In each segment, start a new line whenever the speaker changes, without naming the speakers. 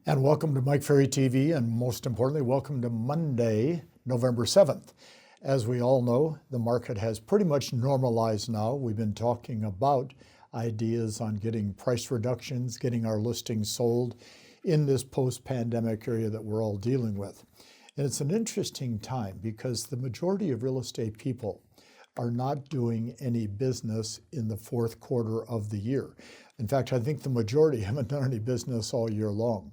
And welcome to Mike Ferry TV, and most importantly, welcome to Monday, November 7th. As we all know, the market has pretty much normalized now. We've been talking about ideas on getting price reductions, getting our listings sold in this post-pandemic area that we're all dealing with. And it's an interesting time because the majority of real estate people are not doing any business in the fourth quarter of the year. In fact, I think the majority haven't done any business all year long.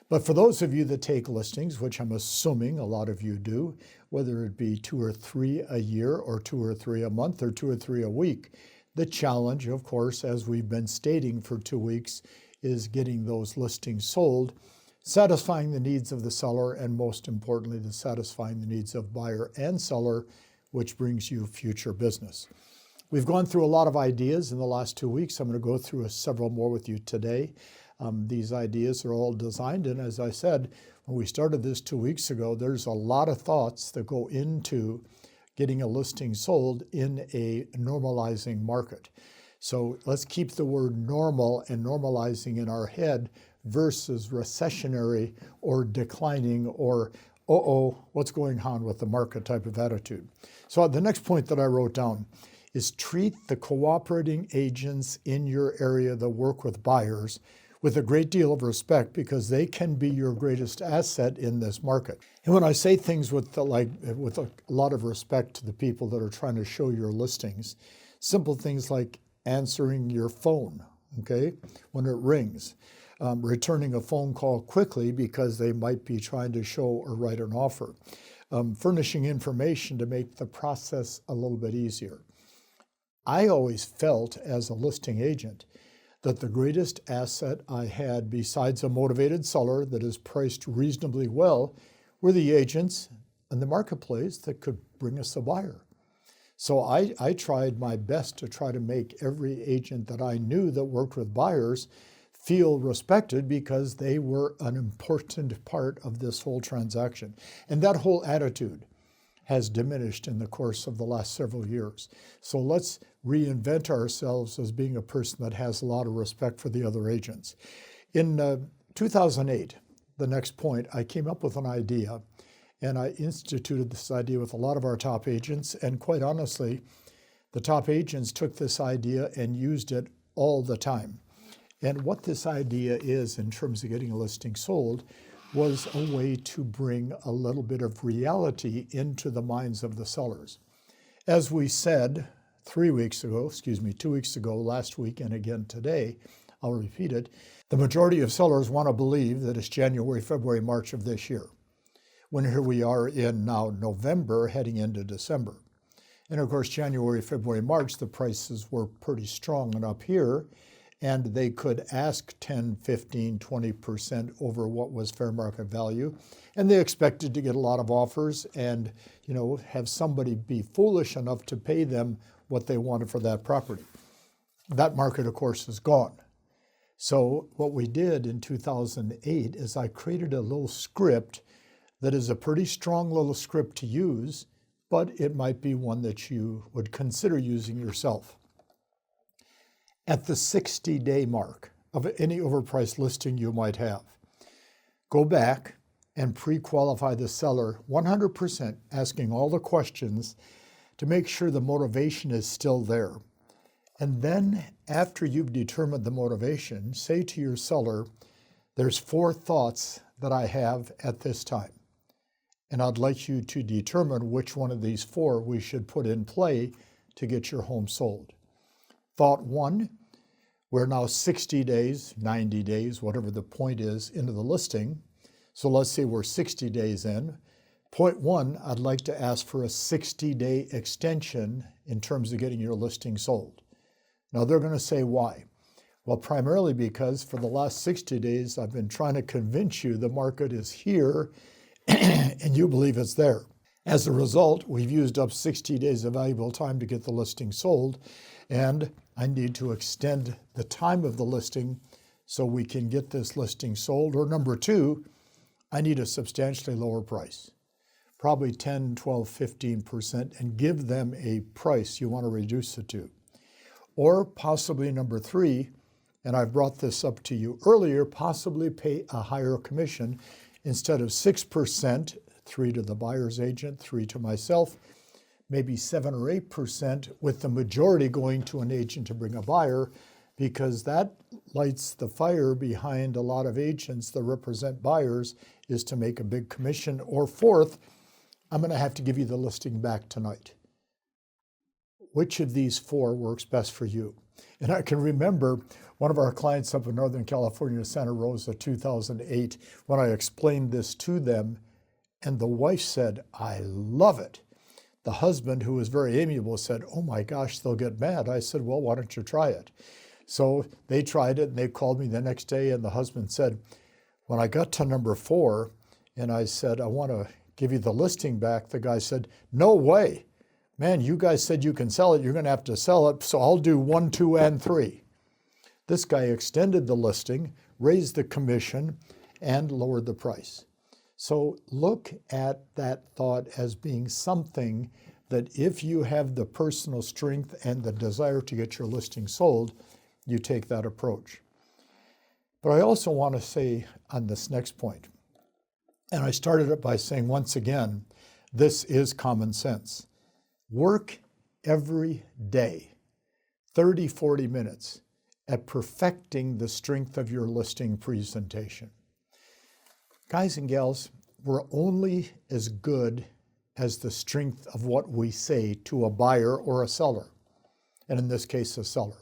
But for those of you that take listings, which I'm assuming a lot of you do, whether it be 2 or 3 a year or 2 or 3 a month or 2 or 3 a week, the challenge, of course, as we've been stating for 2 weeks, is getting those listings sold, satisfying the needs of the seller, and most importantly, satisfying the needs of buyer and seller, which brings you future business. We've gone through a lot of ideas in the last 2 weeks. I'm going to go through several more with you today. These ideas are all designed, and as I said, when we started this 2 weeks ago, there's a lot of thoughts that go into getting a listing sold in a normalizing market. So let's keep the word normal and normalizing in our head versus recessionary or declining or, what's going on with the market type of attitude. So the next point that I wrote down is treat the cooperating agents in your area that work with buyers with a great deal of respect, because they can be your greatest asset in this market. And when I say things with a lot of respect to the people that are trying to show your listings, simple things like answering your phone, okay, when it rings, returning a phone call quickly because they might be trying to show or write an offer, furnishing information to make the process a little bit easier. I always felt as a listing agent that the greatest asset I had, besides a motivated seller that is priced reasonably well, were the agents in the marketplace that could bring us a buyer. So I tried my best to try to make every agent that I knew that worked with buyers feel respected, because they were an important part of this whole transaction. And that whole attitude has diminished in the course of the last several years. So let's reinvent ourselves as being a person that has a lot of respect for the other agents. In 2008, the next point, I came up with an idea, and I instituted this idea with a lot of our top agents, and quite honestly, the top agents took this idea and used it all the time. And what this idea is in terms of getting a listing sold was a way to bring a little bit of reality into the minds of the sellers. As we said 2 weeks ago, last week, and again today, I'll repeat it, the majority of sellers want to believe that it's January, February, March of this year, when here we are in now November heading into December. And of course, January, February, March, the prices were pretty strong and up here, and they could ask 10, 15, 20% over what was fair market value. And they expected to get a lot of offers and, have somebody be foolish enough to pay them what they wanted for that property. That market, of course, is gone. So what we did in 2008 is I created a little script that is a pretty strong little script to use, but it might be one that you would consider using yourself. At the 60-day mark of any overpriced listing you might have, go back and pre-qualify the seller 100%, asking all the questions to make sure the motivation is still there. And then after you've determined the motivation, say to your seller, there's 4 thoughts that I have at this time, and I'd like you to determine which one of these 4 we should put in play to get your home sold. Thought 1, we're now 60 days, 90 days, whatever the point is, into the listing. So let's say we're 60 days in. Point 1, I'd like to ask for a 60-day extension in terms of getting your listing sold. Now they're going to say, why? Well, primarily because for the last 60 days, I've been trying to convince you the market is here and you believe it's there. As a result, we've used up 60 days of valuable time to get the listing sold, and I need to extend the time of the listing so we can get this listing sold. Or number 2, I need a substantially lower price, probably 10, 12, 15%, and give them a price you want to reduce it to. Or possibly number 3, and I've brought this up to you earlier, possibly pay a higher commission instead of 6%, 3 to the buyer's agent, 3 to myself, maybe 7 or 8%, with the majority going to an agent to bring a buyer, because that lights the fire behind a lot of agents that represent buyers, is to make a big commission. Or fourth, I'm going to have to give you the listing back tonight. Which of these 4 works best for you? And I can remember one of our clients up in Northern California, Santa Rosa, 2008, when I explained this to them, and the wife said, I love it. The husband, who was very amiable, said, oh my gosh, they'll get mad. I said, well, why don't you try it? So they tried it, and they called me the next day, and the husband said, when I got to number 4, and I said, I want to give you the listing back, the guy said, no way. Man, you guys said you can sell it. You're going to have to sell it, so I'll do 1, 2, and 3. This guy extended the listing, raised the commission, and lowered the price. So look at that thought as being something that if you have the personal strength and the desire to get your listing sold, you take that approach. But I also want to say on this next point, and I started it by saying once again, this is common sense. Work every day, 30, 40 minutes, at perfecting the strength of your listing presentation. Guys and gals, we're only as good as the strength of what we say to a buyer or a seller, and in this case, a seller.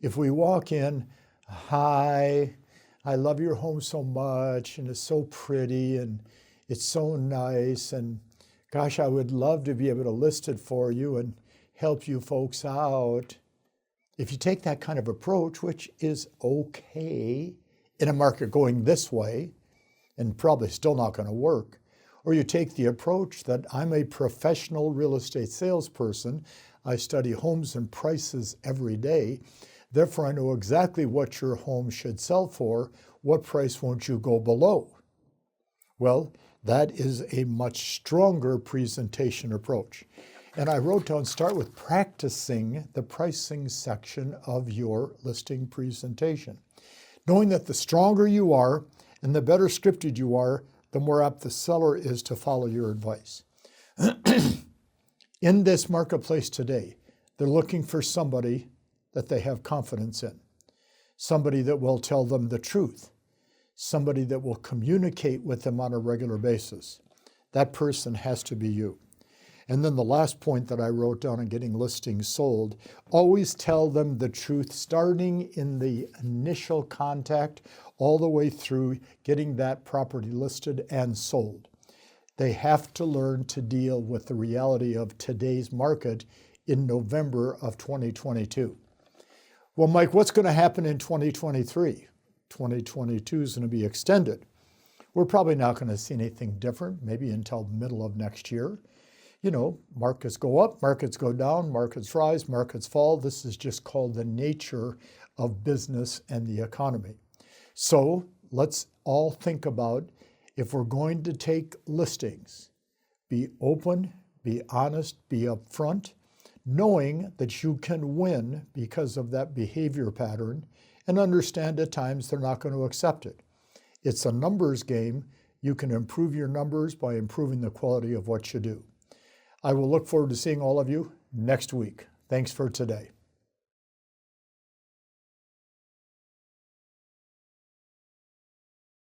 If we walk in, hi, I love your home so much, and it's so pretty, and it's so nice, and gosh, I would love to be able to list it for you and help you folks out. If you take that kind of approach, which is okay in a market going this way, and probably still not going to work, or you take the approach that I'm a professional real estate salesperson, I study homes and prices every day, therefore I know exactly what your home should sell for, what price won't you go below? Well, that is a much stronger presentation approach. And I wrote down, start with practicing the pricing section of your listing presentation. Knowing that the stronger you are and the better scripted you are, the more apt the seller is to follow your advice. In this marketplace today, they're looking for somebody that they have confidence in, somebody that will tell them the truth, somebody that will communicate with them on a regular basis. That person has to be you. And then the last point that I wrote down on getting listings sold, always tell them the truth, starting in the initial contact all the way through getting that property listed and sold. They have to learn to deal with the reality of today's market in November of 2022. Well, Mike, what's going to happen in 2023? 2022 is going to be extended. We're probably not going to see anything different, maybe until middle of next year. You know, markets go up, markets go down, markets rise, markets fall. This is just called the nature of business and the economy. So let's all think about, if we're going to take listings, be open, be honest, be upfront, knowing that you can win because of that behavior pattern, and understand at times they're not going to accept it. It's a numbers game. You can improve your numbers by improving the quality of what you do. I will look forward to seeing all of you next week. Thanks for today.